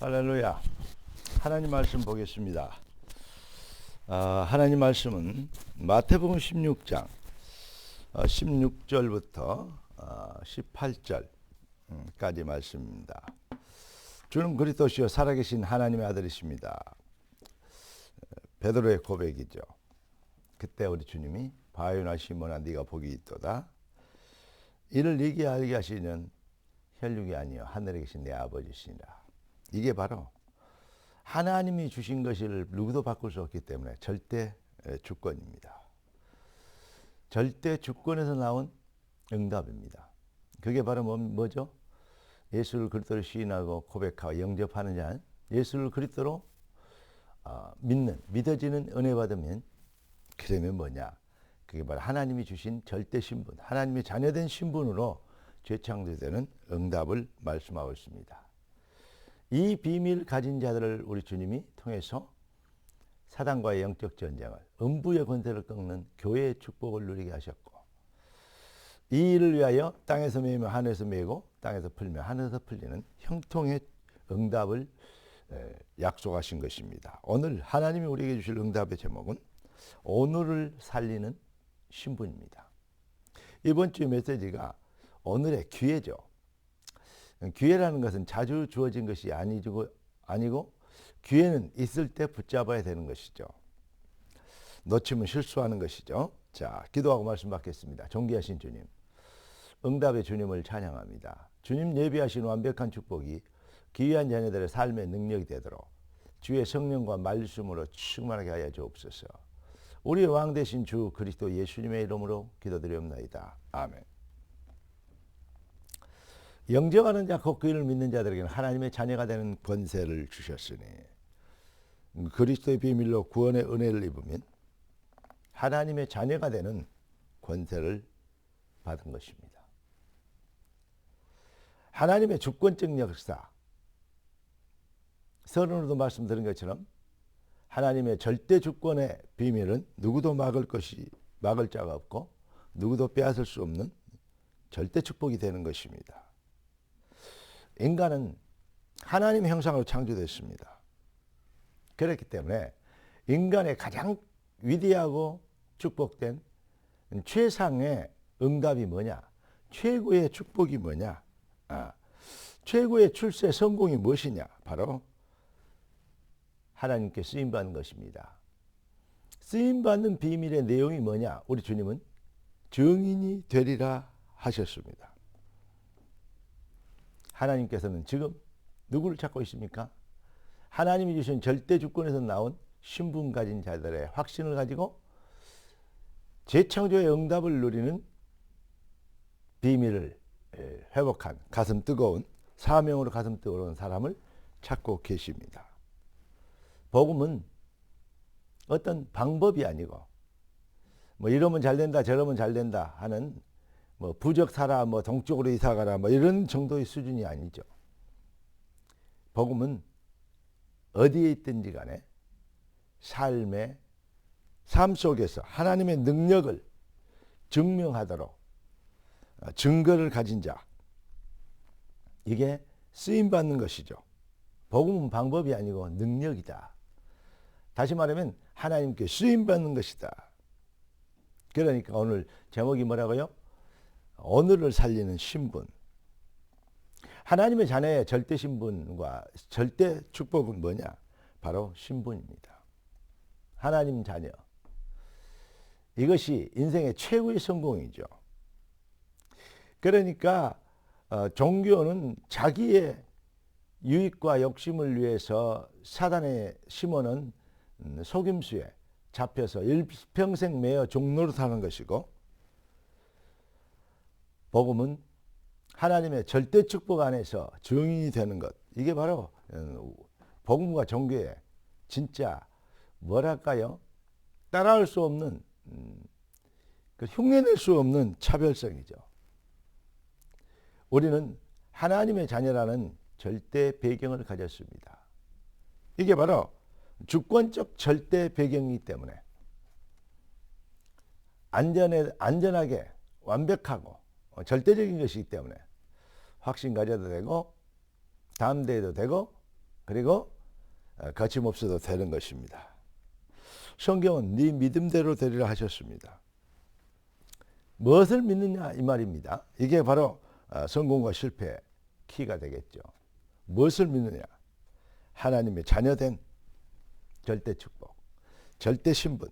할렐루야. 하나님 말씀 보겠습니다. 하나님 말씀은 마태복음 16장 16절부터 18절까지 말씀입니다. 주는 그리스도시요 살아계신 하나님의 아들이십니다. 베드로의 고백이죠. 그때 우리 주님이 바요나 시몬아 네가 복이 있도다. 이를 네게 알게 하시는 혈육이 아니요 하늘에 계신 내 아버지시니라. 이게 바로 하나님이 주신 것을 누구도 바꿀 수 없기 때문에 절대 주권입니다. 절대 주권에서 나온 응답입니다. 그게 바로 뭐죠? 예수를 그리스도로 시인하고 고백하고 영접하는 자는 예수를 그리스도로 믿어지는 은혜 받으면 그러면 뭐냐? 그게 바로 하나님이 주신 절대 신분, 하나님의 자녀된 신분으로 재창조되는 응답을 말씀하고 있습니다. 이 비밀 가진 자들을 우리 주님이 통해서 사단과의 영적 전쟁을, 음부의 권세를 꺾는 교회의 축복을 누리게 하셨고, 이 일을 위하여 땅에서 매이면 하늘에서 매이고 땅에서 풀면 하늘에서 풀리는 형통의 응답을 약속하신 것입니다. 오늘 하나님이 우리에게 주실 응답의 제목은 오늘을 살리는 신분입니다. 이번 주 메시지가 오늘의 기회죠. 기회라는 것은 자주 주어진 것이 아니고 기회는 있을 때 붙잡아야 되는 것이죠. 놓치면 실수하는 것이죠. 자, 기도하고 말씀 받겠습니다. 존귀하신 주님, 응답의 주님을 찬양합니다. 주님 예비하신 완벽한 축복이 귀한 자녀들의 삶의 능력이 되도록 주의 성령과 말씀으로 충만하게 하여 주옵소서. 우리의 왕 되신 주 그리스도 예수님의 이름으로 기도드리옵나이다. 아멘. 영접하는 자 곧 그를 믿는 자들에게는 하나님의 자녀가 되는 권세를 주셨으니 그리스도의 비밀로 구원의 은혜를 입으면 하나님의 자녀가 되는 권세를 받은 것입니다. 하나님의 주권적 역사, 서론으로도 말씀드린 것처럼 하나님의 절대 주권의 비밀은 누구도 막을 자가 없고 누구도 빼앗을 수 없는 절대 축복이 되는 것입니다. 인간은 하나님의 형상으로 창조됐습니다. 그렇기 때문에 인간의 가장 위대하고 축복된 최상의 응답이 뭐냐? 최고의 축복이 뭐냐? 최고의 출세 성공이 무엇이냐? 바로 하나님께 쓰임받는 것입니다. 쓰임받는 비밀의 내용이 뭐냐? 우리 주님은 증인이 되리라 하셨습니다. 하나님께서는 지금 누구를 찾고 있습니까? 하나님이 주신 절대 주권에서 나온 신분 가진 자들의 확신을 가지고 재창조의 응답을 누리는 비밀을 회복한 가슴 뜨거운 사명으로 가슴 뜨거운 사람을 찾고 계십니다. 복음은 어떤 방법이 아니고 뭐 이러면 잘 된다 저러면 잘 된다 하는 뭐 부적 사라 뭐 동쪽으로 이사 가라 뭐 이런 정도의 수준이 아니죠. 복음은 어디에 있든지 간에 삶 속에서 하나님의 능력을 증명하도록 증거를 가진 자, 이게 쓰임받는 것이죠. 복음은 방법이 아니고 능력이다. 다시 말하면 하나님께 쓰임받는 것이다. 그러니까 오늘 제목이 뭐라고요? 오늘을 살리는 신분. 하나님의 자녀의 절대 신분과 절대 축복은 뭐냐? 바로 신분입니다. 하나님 자녀. 이것이 인생의 최고의 성공이죠. 그러니까 종교는 자기의 유익과 욕심을 위해서 사단의 시몬은 속임수에 잡혀서 일평생 매여 종노릇하는 것이고, 복음은 하나님의 절대 축복 안에서 증인이 되는 것. 이게 바로 복음과 종교의 진짜 뭐랄까요? 따라할 수 없는 흉내낼 수 없는 차별성이죠. 우리는 하나님의 자녀라는 절대 배경을 가졌습니다. 이게 바로 주권적 절대 배경이기 때문에 안전하게 완벽하고 절대적인 것이기 때문에 확신 가져도 되고 다음 대에도 되고 그리고 거침없어도 되는 것입니다. 성경은 네 믿음대로 되리라 하셨습니다. 무엇을 믿느냐 이 말입니다. 이게 바로 성공과 실패의 키가 되겠죠. 무엇을 믿느냐? 하나님의 자녀된 절대 축복, 절대 신분.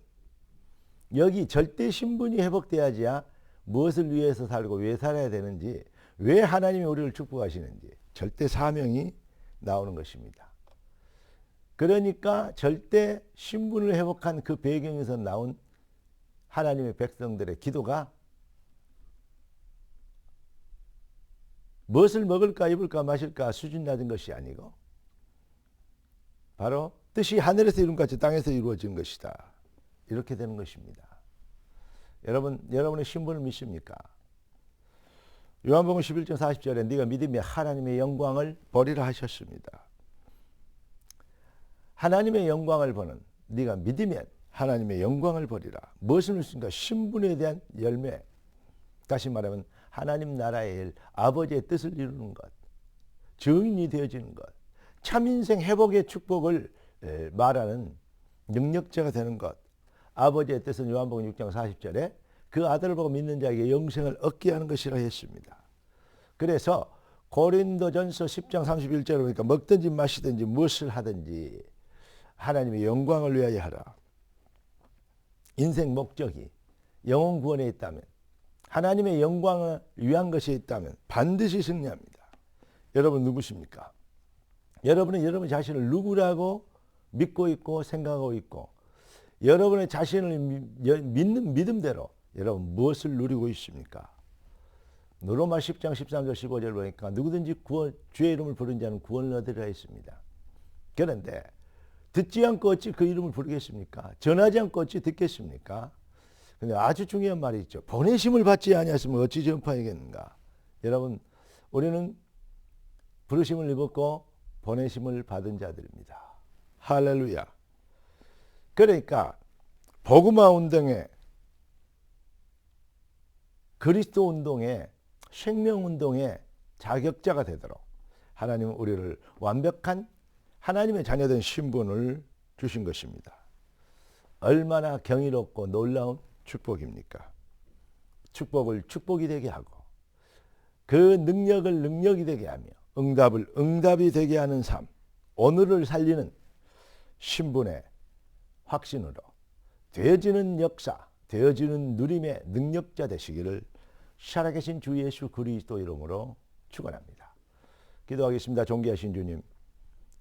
여기 절대 신분이 회복돼야지야 무엇을 위해서 살고 왜 살아야 되는지, 왜 하나님이 우리를 축복하시는지 절대 사명이 나오는 것입니다. 그러니까 절대 신분을 회복한 그 배경에서 나온 하나님의 백성들의 기도가 무엇을 먹을까 입을까 마실까 수준 낮은 것이 아니고 바로 뜻이 하늘에서 이룬같이 땅에서 이루어진 것이다. 이렇게 되는 것입니다. 여러분의 신분을 믿습니까? 요한복음 11장 40절에 네가 믿으면 하나님의 영광을 보리라 하셨습니다. 하나님의 영광을 보는, 네가 믿으면 하나님의 영광을 보리라. 무엇을 믿습니까? 신분에 대한 열매. 다시 말하면 하나님 나라의 일, 아버지의 뜻을 이루는 것, 증인이 되어지는 것, 참인생 회복의 축복을 말하는 능력자가 되는 것. 아버지의 뜻은 요한복음 6장 40절에 그 아들을 보고 믿는 자에게 영생을 얻게 하는 것이라 했습니다. 그래서 고린도전서 10장 31절에 보니까 먹든지 마시든지 무엇을 하든지 하나님의 영광을 위하여 하라. 인생 목적이 영혼 구원에 있다면, 하나님의 영광을 위한 것이 있다면 반드시 승리합니다. 여러분 누구십니까? 여러분은 여러분 자신을 누구라고 믿고 있고 생각하고 있고, 여러분의 자신을 믿는 믿음대로 여러분 무엇을 누리고 있습니까? 로마 10장 13절 15절 보니까 누구든지 주의 이름을 부른 자는 구원을 얻으리라 했습니다. 그런데 듣지 않고 어찌 그 이름을 부르겠습니까? 전하지 않고 어찌 듣겠습니까? 근데 아주 중요한 말이 있죠. 보내심을 받지 아니하시면 어찌 전파하겠는가? 여러분, 우리는 부르심을 입었고 보내심을 받은 자들입니다. 할렐루야. 그러니까 복음화 운동에, 그리스도 운동에, 생명 운동에 자격자가 되도록 하나님은 우리를 완벽한 하나님의 자녀된 신분을 주신 것입니다. 얼마나 경이롭고 놀라운 축복입니까? 축복을 축복이 되게 하고 그 능력을 능력이 되게 하며 응답을 응답이 되게 하는 삶, 오늘을 살리는 신분의 확신으로 되어지는 역사, 되어지는 누림의 능력자 되시기를 살아계신 주 예수 그리스도 이름으로 축원합니다. 기도하겠습니다. 존귀하신 주님,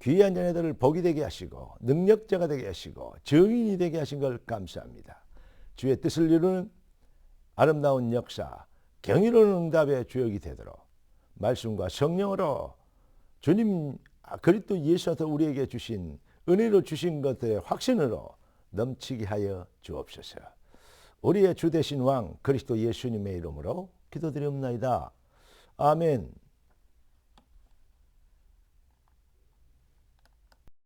귀한 자녀들을 복이 되게 하시고 능력자가 되게 하시고 증인이 되게 하신 걸 감사합니다. 주의 뜻을 이루는 아름다운 역사, 경이로운 응답의 주역이 되도록 말씀과 성령으로 주님 그리스도 예수께서 우리에게 주신 은혜로 주신 것들의 확신으로 넘치게 하여 주옵소서. 우리의 주 되신 왕 그리스도 예수님의 이름으로 기도드리옵나이다. 아멘.